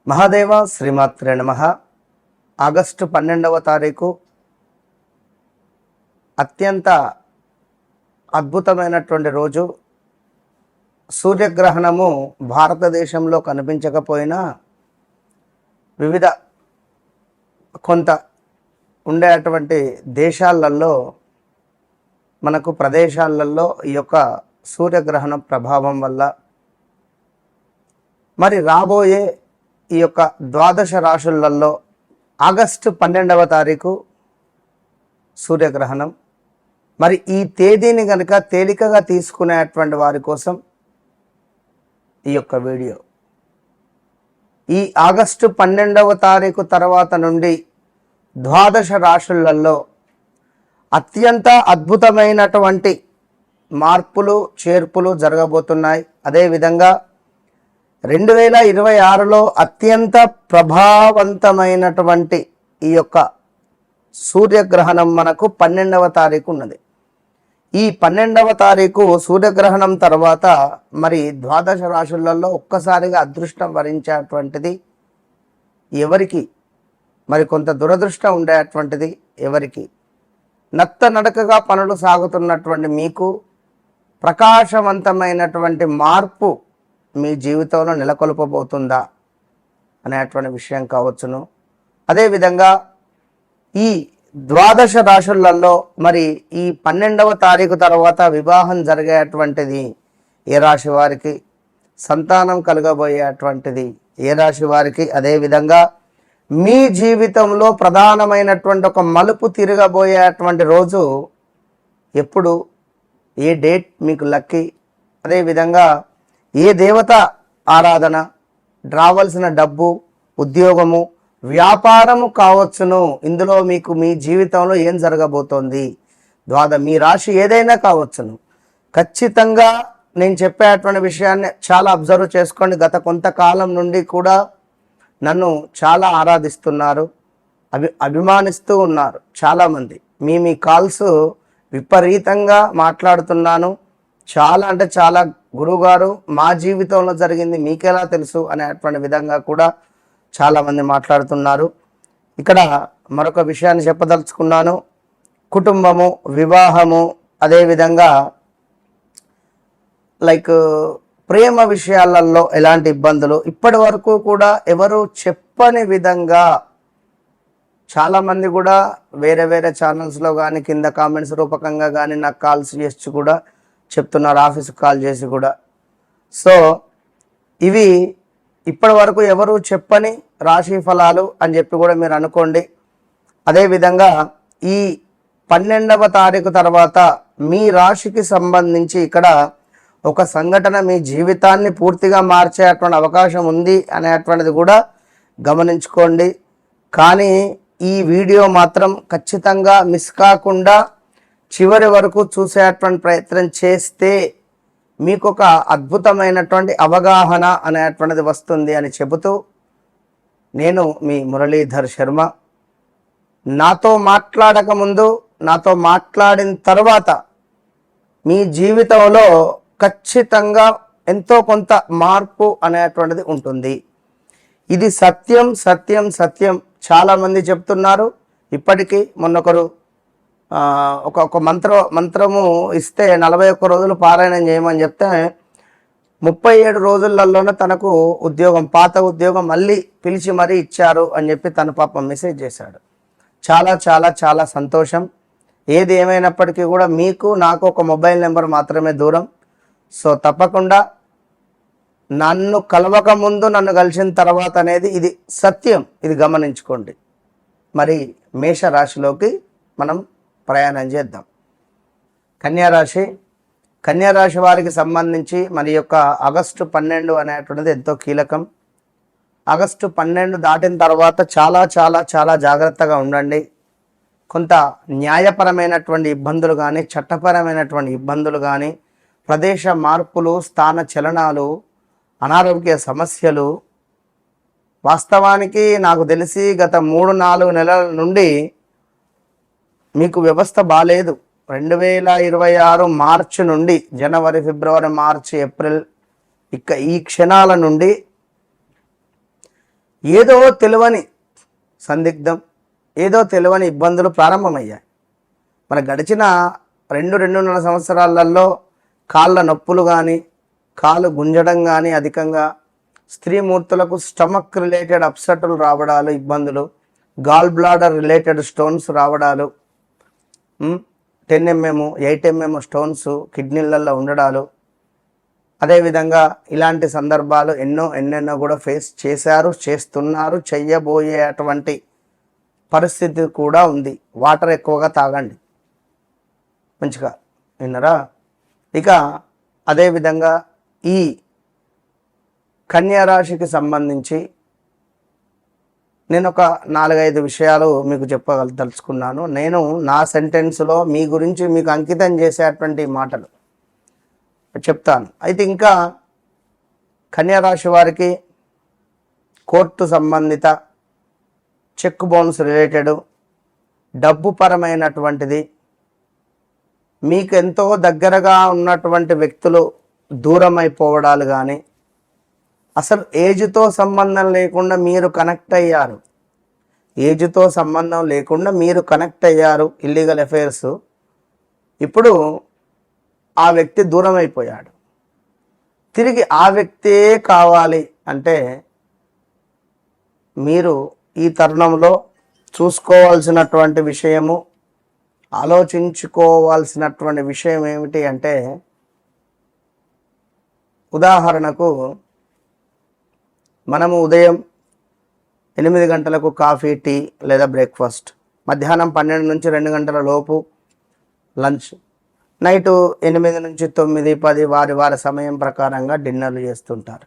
మహాదేవ శ్రీమాత్రే నమః. ఆగస్టు 12వ తారీఖు అత్యంత అద్భుతమైనటువంటి రోజు. సూర్యగ్రహణము భారతదేశంలో కనిపించకపోయినా వివిధ కొంత ఉండేటువంటి దేశాలలో మనకు ప్రదేశాలలో ఈ యొక్క సూర్యగ్రహణం ప్రభావం వల్ల మరి రాబోయే ఈ యొక్క ద్వాదశ రాశులలో ఆగస్టు 12వ తారీఖు సూర్యగ్రహణం. మరి ఈ తేదీని కనుక తేలికగా తీసుకునేటువంటి వారి కోసం ఈ యొక్క వీడియో. ఈ ఆగస్టు 12వ తారీఖు తర్వాత నుండి ద్వాదశ రాశులలో అత్యంత అద్భుతమైనటువంటి మార్పులు చేర్పులు జరగబోతున్నాయి. అదేవిధంగా 2026లో అత్యంత ప్రభావవంతమైనటువంటి ఈ యొక్క సూర్యగ్రహణం మనకు 12వ తారీఖు ఉన్నది. ఈ 12వ తారీఖు సూర్యగ్రహణం తర్వాత మరి ద్వాదశ రాశులలో ఒక్కసారిగా అదృష్టం వరించేటువంటిది ఎవరికి, మరి కొంత దురదృష్టం ఉండేటువంటిది ఎవరికి, నత్త నడకగా పనులు సాగుతున్నటువంటి మీకు ప్రకాశవంతమైనటువంటి మార్పు మీ జీవితంలో నెలకొల్పబోతుందా అనేటువంటి విషయం కావచ్చును. అదేవిధంగా ఈ ద్వాదశ రాశులలో మరి ఈ 12వ తారీఖు తర్వాత వివాహం జరిగేటువంటిది ఏ రాశి వారికి, సంతానం కలగబోయేటువంటిది ఏ రాశి వారికి, అదేవిధంగా మీ జీవితంలో ప్రధానమైనటువంటి ఒక మలుపు తిరగబోయేటువంటి రోజు ఎప్పుడు, ఏ డేట్ మీకు లక్కీ, అదేవిధంగా ఏ దేవత ఆరాధన, రావాల్సిన డబ్బు, ఉద్యోగము, వ్యాపారము కావచ్చును. ఇందులో మీకు మీ జీవితంలో ఏం జరగబోతోంది, మీ రాశి ఏదైనా కావచ్చును. ఖచ్చితంగా నేను చెప్పేటువంటి విషయాన్ని చాలా అబ్జర్వ్ చేసుకోండి. గత కొంతకాలం నుండి కూడా నన్ను చాలా ఆరాధిస్తున్నారు, అభిమానిస్తూ ఉన్నారు చాలామంది. మీ కాల్స్ విపరీతంగా మాట్లాడుతున్నాను. చాలా అంటే చాలా, గురువుగారు మా జీవితంలో జరిగింది మీకెలా తెలుసు అనేటువంటి విధంగా కూడా చాలామంది మాట్లాడుతున్నారు. ఇక్కడ మరొక విషయాన్ని చెప్పదలుచుకున్నాను. కుటుంబము, వివాహము, అదేవిధంగా ప్రేమ విషయాలలో ఎలాంటి ఇబ్బందులు ఇప్పటి వరకు కూడా ఎవరు చెప్పని విధంగా చాలామంది కూడా వేరే వేరే ఛానల్స్లో కానీ కింద కామెంట్స్ రూపకంగా కానీ నాకు కాల్స్ చేసి కూడా చెప్తున్నారు, ఆఫీస్కి కాల్ చేసి కూడా. సో ఇవి ఇప్పటి వరకు ఎవరు చెప్పని రాశి ఫలాలు అని చెప్పి కూడా మీరు అనుకోండి. అదేవిధంగా ఈ 12వ తారీఖు తర్వాత మీ రాశికి సంబంధించి ఇక్కడ ఒక సంఘటన మీ జీవితాన్ని పూర్తిగా మార్చేటువంటి అవకాశం ఉంది అనేటువంటిది కూడా గమనించుకోండి. కానీ ఈ వీడియో మాత్రం ఖచ్చితంగా మిస్ కాకుండా చివరి వరకు చూసేటువంటి ప్రయత్నం చేస్తే మీకు ఒక అద్భుతమైనటువంటి అవగాహన అనేటువంటిది వస్తుంది అని చెబుతూ, నేను మీ మురళీధర్ శర్మ. నాతో మాట్లాడక ముందు, నాతో మాట్లాడిన తర్వాత మీ జీవితంలో ఖచ్చితంగా ఎంతో కొంత మార్పు అనేటువంటిది ఉంటుంది. ఇది సత్యం సత్యం సత్యం. చాలామంది చెప్తున్నారు. ఇప్పటికీ మొన్నొకరు ఒక మంత్రము ఇస్తే 41 రోజులు పారాయణం చేయమని చెప్తే 37 రోజులలోనే తనకు ఉద్యోగం, పాత ఉద్యోగం మళ్ళీ పిలిచి మరీ ఇచ్చారు అని చెప్పి తన పాపం మెసేజ్ చేశాడు. చాలా చాలా చాలా సంతోషం. ఏది ఏమైనప్పటికీ కూడా మీకు నాకు ఒక మొబైల్ నెంబర్ మాత్రమే దూరం. సో తప్పకుండా నన్ను కలవక ముందు, నన్ను కలిసిన తర్వాత అనేది ఇది సత్యం, ఇది గమనించుకోండి. మరి మేషరాశిలోకి మనం ప్రయాణం చేద్దాం. కన్యారాశి. కన్యారాశి వారికి సంబంధించి మరి యొక్క ఆగస్టు 12 అనేటువంటిది ఎంతో కీలకం. ఆగస్టు 12 దాటిన తర్వాత చాలా చాలా చాలా జాగ్రత్తగా ఉండండి. కొంత న్యాయపరమైనటువంటి ఇబ్బందులు కానీ, చట్టపరమైనటువంటి ఇబ్బందులు కానీ, ప్రదేశ మార్పులు, స్థాన చలనాలు, అనారోగ్య సమస్యలు. వాస్తవానికి నాకు తెలిసి గత 3-4 నెలల నుండి మీకు వ్యవస్థ బాలేదు. 2026 మార్చి నుండి, జనవరి, ఫిబ్రవరి, మార్చి, ఏప్రిల్, ఈ క్షణాల నుండి ఏదో తెలియని సందిగ్ధం, ఏదో తెలియని ఇబ్బందులు ప్రారంభమయ్యాయి. మన గడిచిన 2-2.5 సంవత్సరాలలో కాళ్ళ నొప్పులు కానీ, కాలు గుంజడం కానీ అధికంగా, స్త్రీమూర్తులకు స్టమక్ రిలేటెడ్ అప్సెట్లు రావడాలు, ఇబ్బందులు, గాల్ బ్లాడర్ రిలేటెడ్ స్టోన్స్ రావడాలు, 10 mm 8 mm స్టోన్స్ కిడ్నీలలో ఉండడాలు, అదేవిధంగా ఇలాంటి సందర్భాలు ఎన్నెన్నో కూడా ఫేస్ చేశారు, చేస్తున్నారు, చెయ్యబోయేటువంటి పరిస్థితి కూడా ఉంది. వాటర్ ఎక్కువగా తాగండి, మంచిగా విన్నరా. ఇక అదేవిధంగా ఈ కన్యా రాశికి సంబంధించి నేను ఒక 4-5 విషయాలు మీకు చెప్పగలుగుతున్నాను. నేను నా సెంటెన్స్లో మీ గురించి మీకు అంకితం చేసేటువంటి మాటలు చెప్తాను. అయితే ఇంకా కన్యా రాశి వారికి కోర్టు సంబంధిత, చెక్ బౌన్స్ రిలేటెడ్, డబ్బు పరమైనటువంటిది, మీకు ఎంతో దగ్గరగా ఉన్నటువంటి వ్యక్తులు దూరం అయిపోవడాలు కానీ, అసలు ఏజ్తో సంబంధం లేకుండా మీరు కనెక్ట్ అయ్యారు, ఏజ్తో సంబంధం లేకుండా మీరు కనెక్ట్ అయ్యారు, ఇల్లీగల్ అఫైర్స్, ఇప్పుడు ఆ వ్యక్తి దూరం అయిపోయాడు, తిరిగి ఆ వ్యక్తే కావాలి అంటే మీరు ఈ తరుణంలో చూసుకోవాల్సినటువంటి విషయము, ఆలోచించుకోవాల్సినటువంటి విషయం ఏమిటి అంటే, ఉదాహరణకు మనము ఉదయం 8 గంటలకు కాఫీ, టీ లేదా బ్రేక్ఫాస్ట్, మధ్యాహ్నం 12 నుంచి 2 గంటల లోపు లంచ్, నైటు 8 నుంచి 9, 10 వారి సమయం ప్రకారంగా డిన్నర్లు చేస్తుంటారు.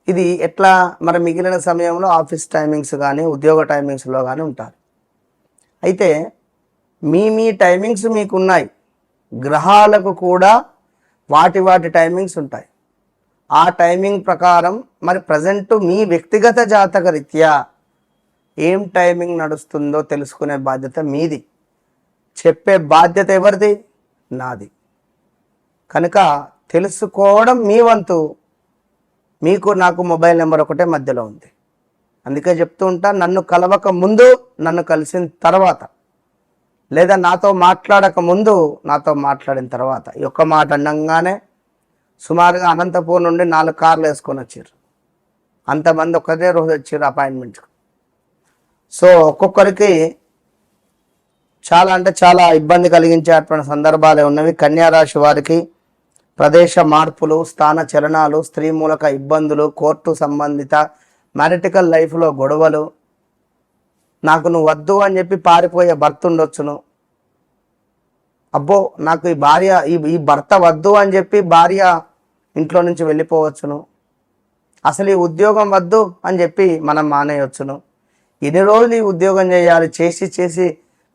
ఇది ఎట్లా? మరి మిగిలిన సమయంలో ఆఫీస్ టైమింగ్స్ కానీ, ఉద్యోగ టైమింగ్స్లో కానీ ఉంటారు. అయితే మీ టైమింగ్స్ మీకు ఉన్నాయి, గ్రహాలకు కూడా వాటి టైమింగ్స్ ఉంటాయి. ఆ టైమింగ్ ప్రకారం మరి ప్రజెంట్ మీ వ్యక్తిగత జాతక రీత్యా ఏం టైమింగ్ నడుస్తుందో తెలుసుకునే బాధ్యత మీది, చెప్పే బాధ్యత ఎవరిది? నాది. కనుక తెలుసుకోవడం మీ వంతు. మీకు నాకు మొబైల్ నెంబర్ ఒకటే మధ్యలో ఉంది, అందుకే చెప్తూ ఉంటా, నన్ను కలవక ముందు, నన్ను కలిసిన తర్వాత, లేదా నాతో మాట్లాడక ముందు, నాతో మాట్లాడిన తర్వాత. ఈ ఒక్క మాట అనగానే సుమారుగా అనంతపూర్ నుండి 4 కార్లు వేసుకొని వచ్చారు, అంతమంది ఒకటే రోజు వచ్చారు అపాయింట్మెంట్. సో ఒక్కొక్కరికి చాలా అంటే చాలా ఇబ్బంది కలిగించేటువంటి సందర్భాలే ఉన్నవి. కన్యా రాశి వారికి ప్రదేశ మార్పులు, స్థాన చలనాలు, స్త్రీ మూలక ఇబ్బందులు, కోర్టు సంబంధిత, మ్యారిటికల్ లైఫ్లో గొడవలు, నాకు నువ్వు వద్దు అని చెప్పి పారిపోయే భర్త ఉండొచ్చును, అబ్బో నాకు ఈ భార్య ఈ భర్త వద్దు అని చెప్పి భార్య ఇంట్లో నుంచి వెళ్ళిపోవచ్చును, అసలు ఈ ఉద్యోగం వద్దు అని చెప్పి మనం మానేయవచ్చును, ఎన్ని రోజులు ఈ ఉద్యోగం చేయాలి, చేసి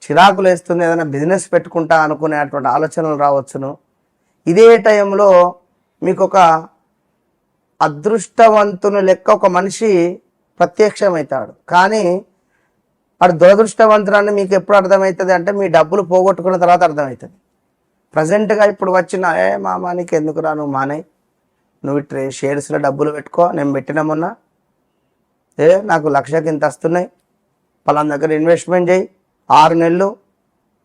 చిరాకులు వేస్తుంది, ఏదైనా బిజినెస్ పెట్టుకుంటా అనుకునేటువంటి ఆలోచనలు రావచ్చును. ఇదే టైంలో మీకు ఒక అదృష్టవంతుని లెక్క ఒక మనిషి ప్రత్యక్షమవుతాడు. కానీ వాడు దురదృష్టవంతురాన్ని మీకు ఎప్పుడు అర్థమవుతుంది అంటే, మీ డబ్బులు పోగొట్టుకున్న తర్వాత అర్థమవుతుంది. ప్రజెంట్గా ఇప్పుడు వచ్చిన మామా నీకు ఎందుకు రా, నువ్వు మానేయి, నువ్వు షేర్స్లో డబ్బులు పెట్టుకో, నేను పెట్టిన మొన్న, నాకు 1,00,000కి ఇంత వస్తున్నాయి, పలానా దగ్గర ఇన్వెస్ట్మెంట్ చేయి, 6 నెలలు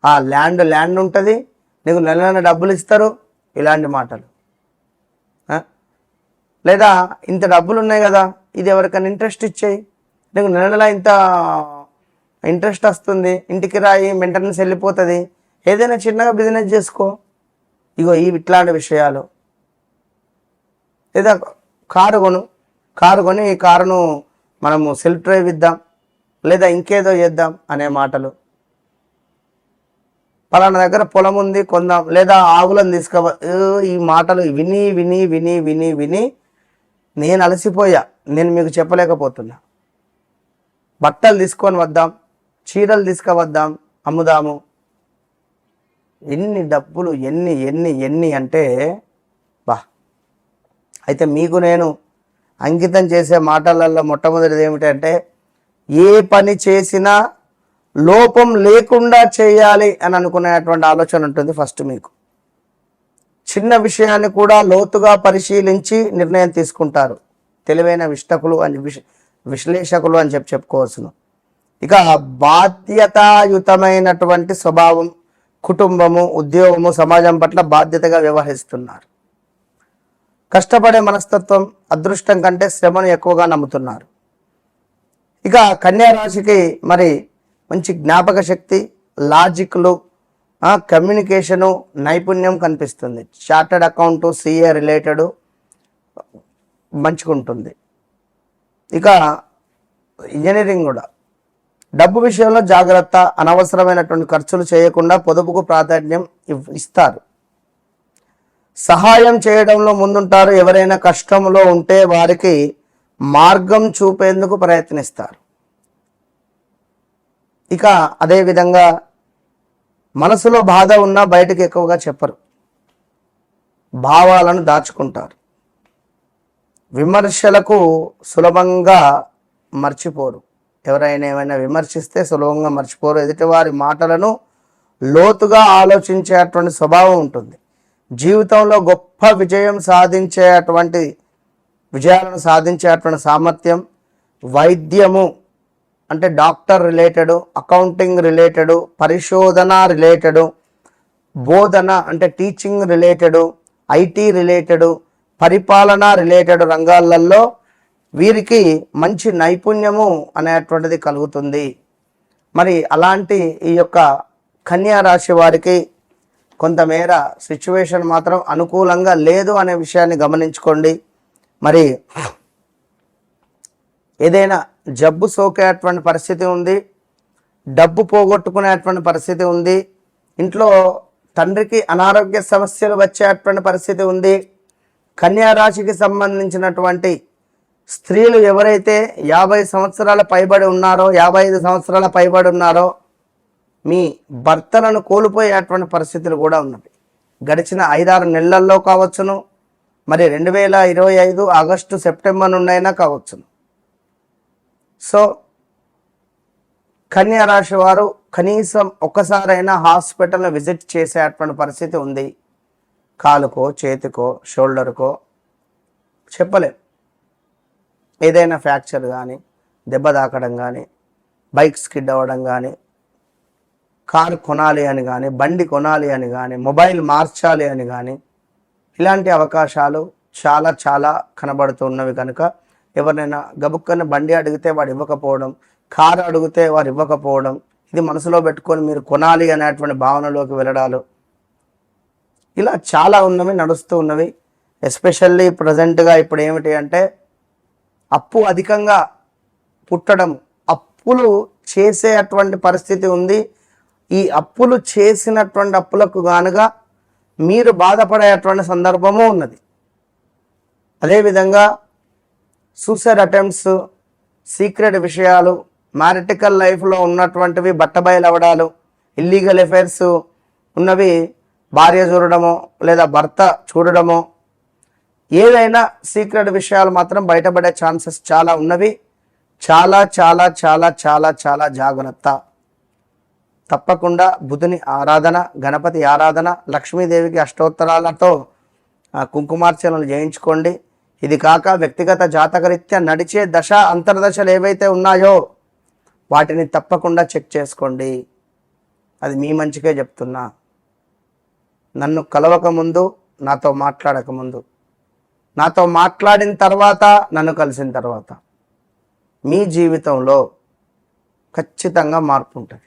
ఆ ల్యాండ్ ఉంటుంది, నీకు నెల డబ్బులు ఇస్తారు, ఇలాంటి మాటలు. లేదా ఇంత డబ్బులు ఉన్నాయి కదా, ఇది ఎవరికైనా ఇంట్రెస్ట్ ఇచ్చేయి, నీకు నెల ఇంత ఇంట్రెస్ట్ వస్తుంది, ఇంటికి రాయి, మెయింటెనెన్స్ వెళ్ళిపోతుంది, ఏదైనా చిన్నగా బిజినెస్ చేసుకో. ఇగో ఇట్లాంటి విషయాలు. లేదా కారు కొని ఈ కారును మనము సెల్ఫ్ డ్రైవ్ ఇద్దాం, లేదా ఇంకేదో చేద్దాం అనే మాటలు. పలానా దగ్గర పొలం ఉంది కొందాం, లేదా ఆవులను తీసుకో. ఈ మాటలు విని విని విని విని విని నేను అలసిపోయా, నేను మీకు చెప్పలేకపోతున్నా. బట్టలు తీసుకొని వద్దాం, చీరలు తీసుకువద్దాం, అమ్ముదాము. ఎన్ని డబ్బులు, ఎన్ని ఎన్ని ఎన్ని అంటే బా. అయితే మీకు నేను అంకితం చేసే మాటలలో మొట్టమొదటిది ఏమిటంటే, ఏ పని చేసినా లోపం లేకుండా చేయాలి అని అనుకునేటువంటి ఆలోచన ఉంటుంది ఫస్ట్ మీకు. చిన్న విషయాన్ని కూడా లోతుగా పరిశీలించి నిర్ణయం తీసుకుంటారు. తెలివైన విశ్లేషకులు అని చెప్పుకోవచ్చును. ఇక బాధ్యతాయుతమైనటువంటి స్వభావం, కుటుంబము, ఉద్యోగము, సమాజం పట్ల బాధ్యతగా వ్యవహరిస్తున్నారు. కష్టపడే మనస్తత్వం, అదృష్టం కంటే శ్రమను ఎక్కువగా నమ్ముతున్నారు. ఇక కన్యా రాశికి మరి మంచి జ్ఞాపక శక్తి, లాజిక్లు, కమ్యూనికేషను నైపుణ్యం కనిపిస్తుంది. చార్టర్డ్ అకౌంటు, సిఏ రిలేటెడ్ మంచిగా ఉంటుంది. ఇక ఇంజనీరింగ్ కూడా. డబ్బు విషయంలో జాగ్రత్త, అనవసరమైనటువంటి ఖర్చులు చేయకుండా పొదుపుకు ప్రాధాన్యం ఇస్తారు. సహాయం చేయడంలో ముందుంటారు. ఎవరైనా కష్టంలో ఉంటే వారికి మార్గం చూపేందుకు ప్రయత్నిస్తారు. ఇక అదేవిధంగా మనసులో బాధ ఉన్నా బయటకు ఎక్కువగా చెప్పరు, భావాలను దాచుకుంటారు. విమర్శలకు సులభంగా మర్చిపోరు. ఎవరైనా ఏమైనా విమర్శిస్తే సులభంగా మర్చిపోరు. ఎదుటివారి మాటలను లోతుగా ఆలోచించేటువంటి స్వభావం ఉంటుంది. జీవితంలో గొప్ప విజయాలను సాధించేటువంటి సామర్థ్యం, వైద్యము అంటే డాక్టర్ రిలేటెడ్, అకౌంటింగ్ రిలేటెడ్, పరిశోధన రిలేటెడ్, బోధన అంటే టీచింగ్ రిలేటెడ్, ఐటీ రిలేటెడ్, పరిపాలన రిలేటెడ్ రంగాలలో వీరికి మంచి నైపుణ్యము అనేటువంటిది కలుగుతుంది. మరి అలాంటి ఈ యొక్క కన్యా రాశి వారికి కొంతమేర సిచ్యువేషన్ మాత్రం అనుకూలంగా లేదు అనే విషయాన్ని గమనించుకోండి. మరి ఏదైనా జబ్బు సోకేటువంటి పరిస్థితి ఉంది, డబ్బు పోగొట్టుకునేటువంటి పరిస్థితి ఉంది, ఇంట్లో తండ్రికి అనారోగ్య సమస్యలు వచ్చేటువంటి పరిస్థితి ఉంది. కన్యా రాశికి సంబంధించినటువంటి స్త్రీలు ఎవరైతే 50 సంవత్సరాల పైబడి ఉన్నారో, 55 సంవత్సరాల పైబడి ఉన్నారో మీ భర్తలను కోల్పోయేటువంటి పరిస్థితులు కూడా ఉన్నవి. గడిచిన 5-6 నెలల్లో కావచ్చును, మరి 2025 ఆగస్టు సెప్టెంబర్ నుండైనా కావచ్చును. సో కన్యా రాశి వారు కనీసం ఒక్కసారైనా హాస్పిటల్ని విజిట్ చేసేటువంటి పరిస్థితి ఉంది. కాలుకో, చేతికో, షోల్డర్కో చెప్పలేం. ఏదైనా ఫ్రాక్చర్ కానీ, దెబ్బ తాకడం కానీ, బైక్ స్కిడ్ అవ్వడం కానీ, కారు కొనాలి అని కానీ, బండి కొనాలి అని కానీ, మొబైల్ మార్చాలి అని కానీ, ఇలాంటి అవకాశాలు చాలా చాలా కనబడుతున్నవి. కనుక ఎవరినైనా గబుక్కని బండి అడిగితే వాడు ఇవ్వకపోవడం, కారు అడిగితే వారు ఇవ్వకపోవడం, ఇది మనసులో పెట్టుకొని మీరు కొనాలి అనేటువంటి భావనలోకి వెళ్ళడాలు, ఇలా చాలా ఉన్నవి నడుస్తూ ఉన్నవి. ఎస్పెషల్లీ ప్రజెంట్గా ఇప్పుడు ఏమిటి అంటే అప్పు అధికంగా పుట్టడం, అప్పులు చేసేటువంటి పరిస్థితి ఉంది. ఈ అప్పులు చేసినటువంటి అప్పులకు గానుగా మీరు బాధపడేటువంటి సందర్భము ఉన్నది. అదేవిధంగా సూసైడ్ అటెంప్ట్స్, సీక్రెట్ విషయాలు, మ్యారిటికల్ లైఫ్లో ఉన్నటువంటివి బట్టబయలు అవ్వడాలు, ఇల్లీగల్ అఫైర్స్ ఉన్నవి భార్య చూడడమో లేదా భర్త చూడడమో, ఏదైనా సీక్రెట్ విషయాలు మాత్రం బయటపడే ఛాన్సెస్ చాలా ఉన్నవి. చాలా చాలా చాలా చాలా చాలా జాగ్రత్త. తప్పకుండా బుధుని ఆరాధన, గణపతి ఆరాధన, లక్ష్మీదేవికి అష్టోత్తరాలతో కుంకుమార్చనలు చేయించుకోండి. ఇది కాక వ్యక్తిగత జాతకరీత్యా నడిచే దశ అంతర్దశలు ఏవైతే ఉన్నాయో వాటిని తప్పకుండా చెక్ చేసుకోండి. అది మీ మంచికే చెప్తున్నా. నన్ను కలవకముందు, నాతో మాట్లాడకముందు, నాతో మాట్లాడిన తర్వాత, నన్ను కలిసిన తర్వాత మీ జీవితంలో ఖచ్చితంగా మార్పు ఉంటుంది.